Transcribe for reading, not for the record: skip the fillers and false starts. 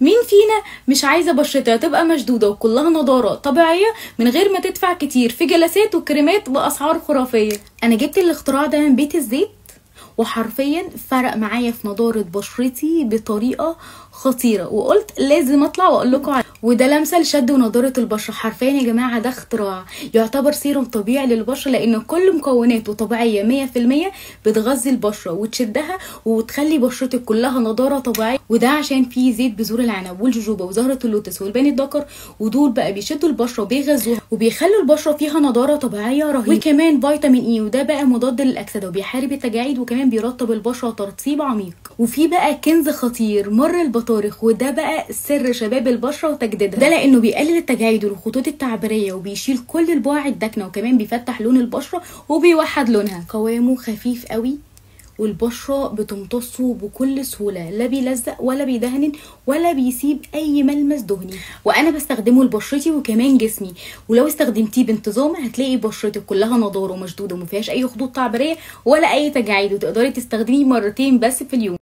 مين فينا مش عايزه بشرتها تبقى مشدوده وكلها نضاره طبيعيه من غير ما تدفع كتير في جلسات وكريمات باسعار خرافيه؟ انا جبت الاختراع ده من بيت الزيت، وحرفيا فرق معايا في نضاره بشرتي بطريقه خطيره، وقلت لازم اطلع واقول لكم عليه. وده لمسه لشد ونضاره البشره. حرفيا يا جماعه ده اختراع يعتبر سيروم طبيعي للبشره، لان كل مكوناته طبيعيه 100%، بتغذي البشره وتشدها وتخلي بشرتك كلها نضاره طبيعيه. وده عشان فيه زيت بذور العنب والجوجوبا وزهره اللوتس والبان الدكر، ودول بقى بيشدوا البشره وبيغذوها وبيخلوا البشره فيها نضاره طبيعيه رهيبه. وكمان فيتامين اي، وده بقى مضاد للاكسده وبيحارب التجاعيد، وكمان بيرطب البشره ترطيب عميق. وفي بقى كنز خطير مر البطارخ، وده بقى سر شباب البشره وتجديدها. ده لانه بيقلل التجاعيد والخطوط التعبيريه وبيشيل كل البقع الداكنه، وكمان بيفتح لون البشره وبيوحد لونها. قوامه خفيف قوي والبشره بتمتصه بكل سهوله، لا بيلزق ولا بيدهن ولا بيسيب اي ملمس دهني. وانا بستخدمه لبشرتي وكمان جسمي، ولو استخدمتيه بانتظام هتلاقي بشرتك كلها نضاره ومشدوده ومفيهاش اي خطوط تعبيريه ولا اي تجاعيد، وتقدري تستخدميه مرتين بس في اليوم.